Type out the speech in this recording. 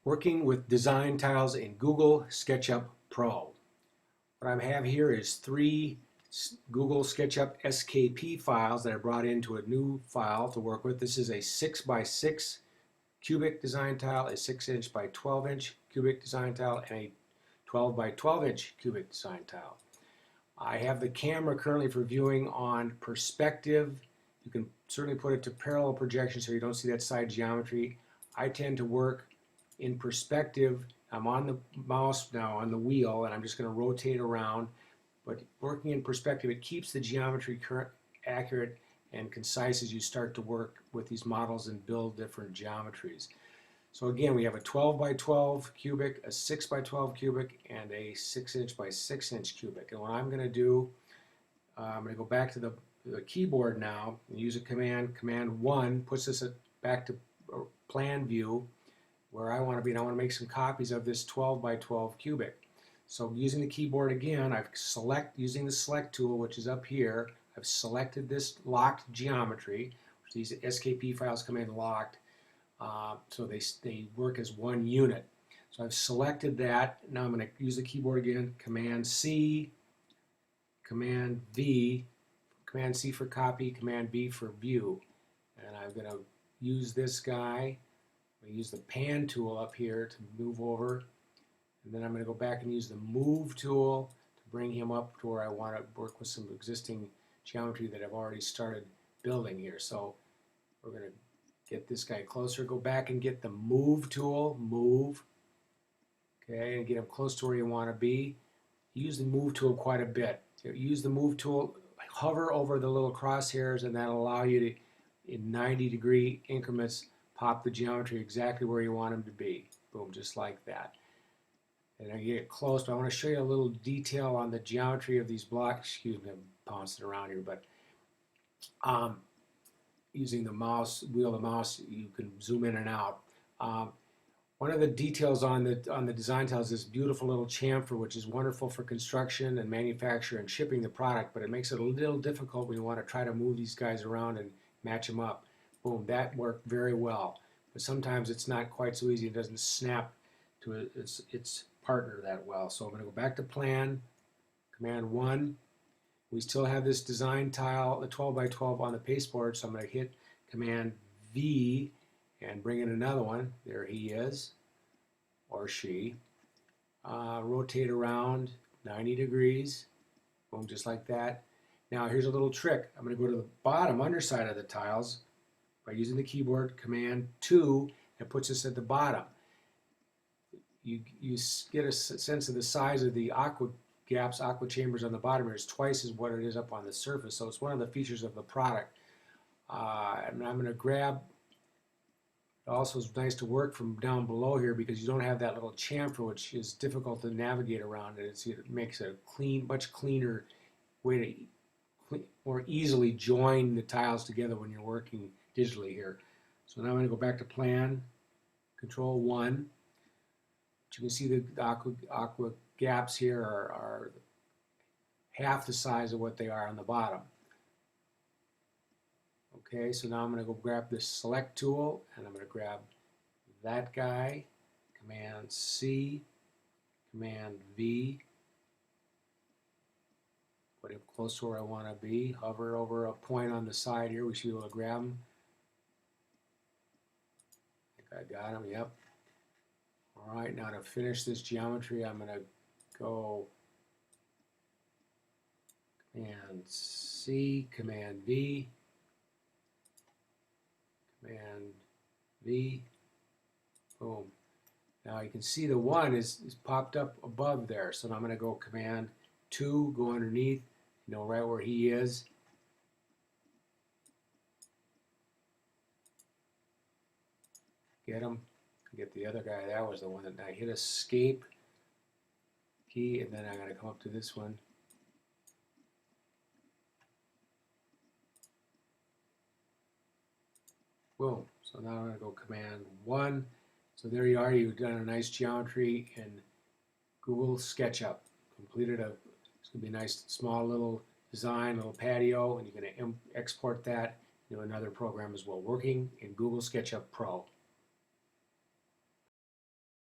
Working with DezignTiles in Google SketchUp Pro. What I have here is three Google SketchUp SKP files that I brought into a new file to work with. This is a 6x6 cubic design tile, a 6" by 12" cubic design tile, and a 12 by 12" cubic design tile. I have the camera currently for viewing on perspective. You can certainly put it to parallel projection so you don't see that side geometry. I tend to work in perspective. I'm on the mouse now on the wheel and I'm just going to rotate around, but working in perspective, it keeps the geometry accurate and concise as you start to work with these models and build different geometries. So again, we have a 12 by 12 cubic, a 6 by 12 cubic, and a 6" by 6" cubic. And what I'm going to do, I'm going to go back to the keyboard now and use a command. Command 1 puts us back to plan view where I want to be, and I want to make some copies of this 12 by 12 cubic. So using the keyboard again, using the select tool, which is up here, I've selected this locked geometry. These SKP files come in locked, so they work as one unit. So I've selected that. Now I'm going to use the keyboard again. Command C, Command V, Command C for copy, Command V for view. And I'm going to use this guy. I'm going to use the pan tool up here to move over. And then I'm going to go back and use the move tool to bring him up to where I want to work with some existing geometry that I've already started building here. So we're going to get this guy closer. Go back and get the move tool. Move. Okay, and get him close to where you want to be. Use the move tool quite a bit. Use the move tool, hover over the little crosshairs, and that'll allow you to, in 90-degree increments, pop the geometry exactly where you want them to be. Boom, just like that. And I get close, but I want to show you a little detail on the geometry of these blocks. Excuse me, I'm bouncing around here, but using the mouse, wheel of the mouse, you can zoom in and out. One of the details on the DezignTiles is this beautiful little chamfer, which is wonderful for construction and manufacture and shipping the product, but it makes it a little difficult when you want to try to move these guys around and match them up. Boom, that worked very well. But sometimes it's not quite so easy. It doesn't snap to its partner that well. So I'm going to go back to plan, Command 1. We still have this design tile, the 12 by 12 on the pasteboard, so I'm going to hit Command V and bring in another one. There he is, or she. Rotate around 90 degrees. Boom, just like that. Now here's a little trick. I'm going to go to the bottom underside of the tiles by using the keyboard, Command 2, and it puts us at the bottom. You get a sense of the size of the aqua gaps, aqua chambers on the bottom here. It's twice as what it is up on the surface, so it's one of the features of the product. And I'm going to grab, it also is nice to work from down below here because you don't have that little chamfer, which is difficult to navigate around. It makes a much cleaner way to more easily join the tiles together when you're working digitally here. So now I'm going to go back to plan, Control 1. But you can see the aqua gaps here are half the size of what they are on the bottom. Okay, so now I'm going to go grab this select tool and I'm going to grab that guy, Command C, Command V, put him close to where I want to be, hover over a point on the side here, we should be able to grab him. I think I got him, yep. Alright, now to finish this geometry, I'm going to go Command C, Command V, Command V, boom. Now you can see the 1 is popped up above there, so now I'm going to go Command 2, go underneath, you know right where he is. Get him. Get the other guy. That was the one that I hit escape key, and then I got to come up to this one. Boom. So now I'm going to go Command 1. So there you are. You've done a nice geometry in Google SketchUp. Completed it's going to be a nice small little design, little patio, and you're going to export that into another program as well. Working in Google SketchUp Pro.